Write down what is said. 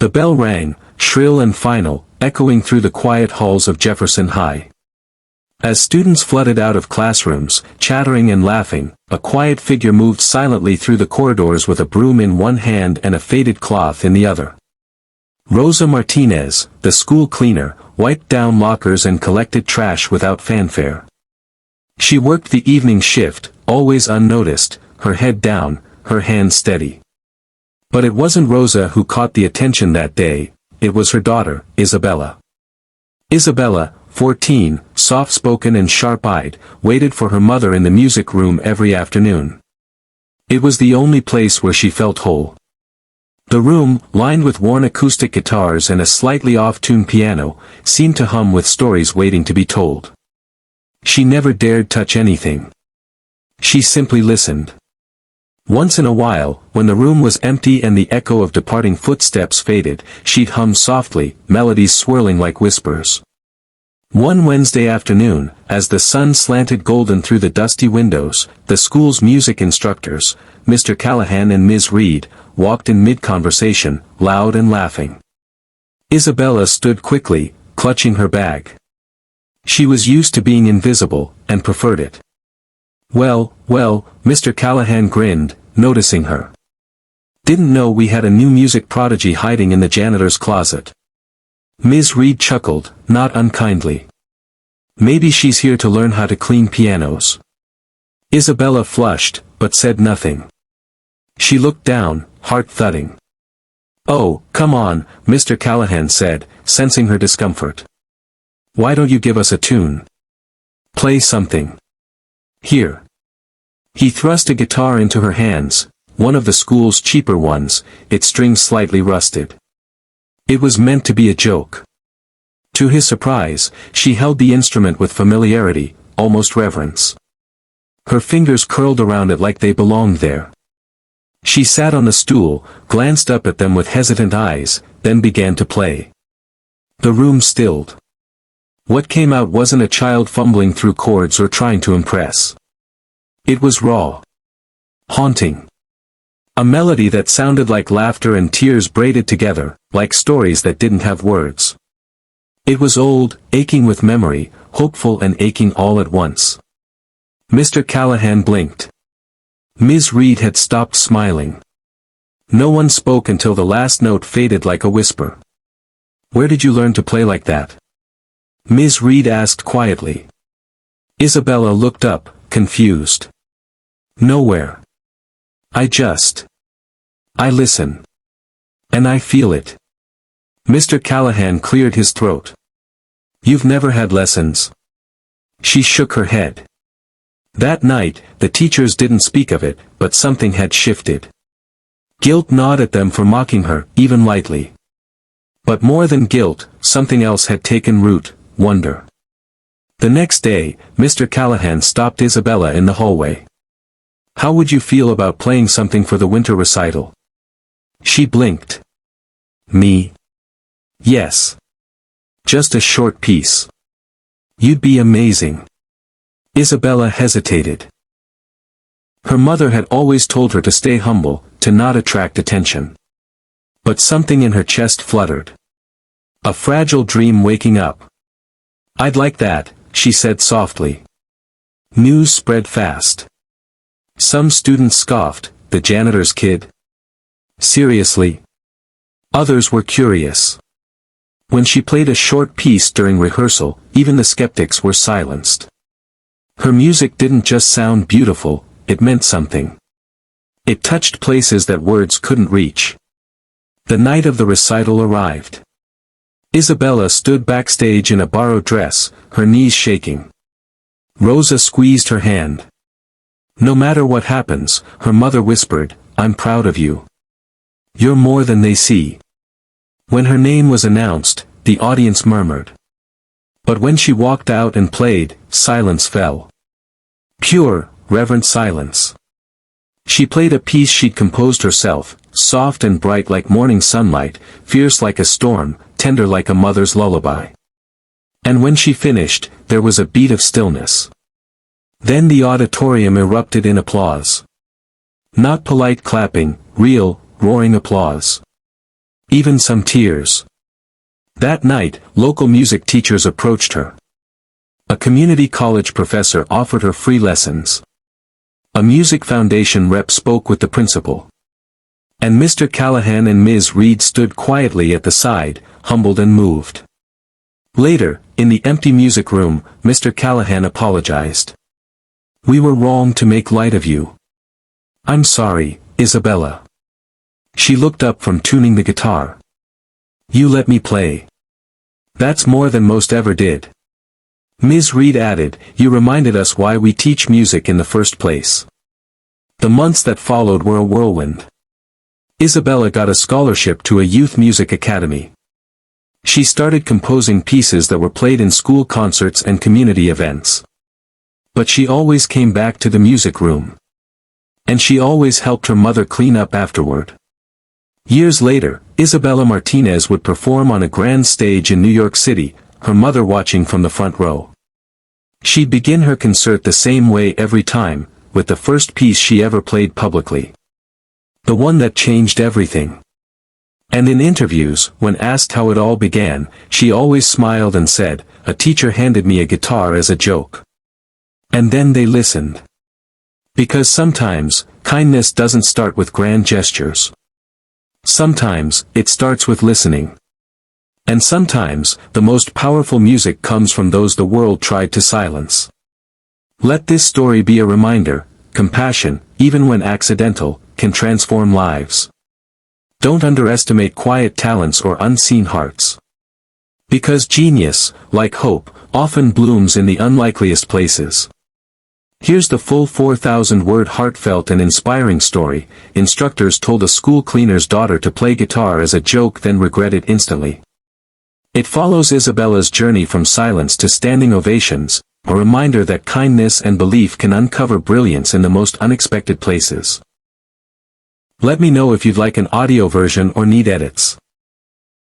The bell rang, shrill and final, echoing through the quiet halls of Jefferson High. As students flooded out of classrooms, chattering and laughing, a quiet figure moved silently through the corridors with a broom in one hand and a faded cloth in the other. Rosa Martinez, the school cleaner, wiped down lockers and collected trash without fanfare. She worked the evening shift, always unnoticed, her head down, her hands steady. But it wasn't Rosa who caught the attention that day, it was her daughter, Isabella. Isabella, 14, soft-spoken and sharp-eyed, waited for her mother in the music room every afternoon. It was the only place where she felt whole. The room, lined with worn acoustic guitars and a slightly off-tune piano, seemed to hum with stories waiting to be told. She never dared touch anything. She simply listened. Once in a while, when the room was empty and the echo of departing footsteps faded, she'd hum softly, melodies swirling like whispers. One Wednesday afternoon, as the sun slanted golden through the dusty windows, the school's music instructors, Mr. Callahan and Ms. Reed, walked in mid-conversation, loud and laughing. Isabella stood quickly, clutching her bag. She was used to being invisible, and preferred it. Well, Mr. Callahan grinned, noticing her. Didn't know we had a new music prodigy hiding in the janitor's closet. Ms. Reed chuckled, not unkindly. Maybe she's here to learn how to clean pianos. Isabella flushed, but said nothing. She looked down, heart thudding. Oh, come on, Mr. Callahan said, sensing her discomfort. Why don't you give us a tune? Play something. Here. He thrust a guitar into her hands, one of the school's cheaper ones, its strings slightly rusted. It was meant to be a joke. To his surprise, she held the instrument with familiarity, almost reverence. Her fingers curled around it like they belonged there. She sat on the stool, glanced up at them with hesitant eyes, then began to play. The room stilled. What came out wasn't a child fumbling through chords or trying to impress. It was raw. Haunting. A melody that sounded like laughter and tears braided together, like stories that didn't have words. It was old, aching with memory, hopeful and aching all at once. Mr. Callahan blinked. Ms. Reed had stopped smiling. No one spoke until the last note faded like a whisper. Where did you learn to play like that? Ms. Reed asked quietly. Isabella looked up, confused. Nowhere. I listen. And I feel it. Mr. Callahan cleared his throat. You've never had lessons? She shook her head. That night, the teachers didn't speak of it, but something had shifted. Guilt gnawed at them for mocking her, even lightly. But more than guilt, something else had taken root, wonder. The next day, Mr. Callahan stopped Isabella in the hallway. How would you feel about playing something for the winter recital? She blinked. Me? Yes. Just a short piece. You'd be amazing. Isabella hesitated. Her mother had always told her to stay humble, to not attract attention. But something in her chest fluttered. A fragile dream waking up. I'd like that, she said softly. News spread fast. Some students scoffed, the janitor's kid. Seriously? Others were curious. When she played a short piece during rehearsal, even the skeptics were silenced. Her music didn't just sound beautiful, it meant something. It touched places that words couldn't reach. The night of the recital arrived. Isabella stood backstage in a borrowed dress, her knees shaking. Rosa squeezed her hand. No matter what happens, her mother whispered, I'm proud of you. You're more than they see. When her name was announced, the audience murmured. But when she walked out and played, silence fell. Pure, reverent silence. She played a piece she'd composed herself, soft and bright like morning sunlight, fierce like a storm, tender like a mother's lullaby. And when she finished, there was a beat of stillness. Then the auditorium erupted in applause. Not polite clapping, real, roaring applause. even some tears. That night, local music teachers approached her. A community college professor offered her free lessons. A music foundation rep spoke with the principal. And Mr. Callahan and Ms. Reed stood quietly at the side, humbled and moved. Later, in the empty music room, Mr. Callahan apologized. "We were wrong to make light of you. I'm sorry, Isabella." She looked up from tuning the guitar. "You let me play. That's more than most ever did." Ms. Reed added, "You reminded us why we teach music in the first place." The months that followed were a whirlwind. Isabella got a scholarship to a youth music academy. She started composing pieces that were played in school concerts and community events. But she always came back to the music room. And she always helped her mother clean up afterward. Years later, Isabella Martinez would perform on a grand stage in New York City, her mother watching from the front row. She'd begin her concert the same way every time, with the first piece she ever played publicly. The one that changed everything. And in interviews, when asked how it all began, she always smiled and said, "A teacher handed me a guitar as a joke. And then they listened." Because sometimes, kindness doesn't start with grand gestures. Sometimes, it starts with listening. And sometimes, the most powerful music comes from those the world tried to silence. Let this story be a reminder: compassion, even when accidental, can transform lives. Don't underestimate quiet talents or unseen hearts. Because genius, like hope, often blooms in the unlikeliest places. Here's the full 4,000-word heartfelt and inspiring story. Instructors told a school cleaner's daughter to play guitar as a joke, then regret it instantly. It follows Isabella's journey from silence to standing ovations, a reminder that kindness and belief can uncover brilliance in the most unexpected places. Let me know if you'd like an audio version or need edits.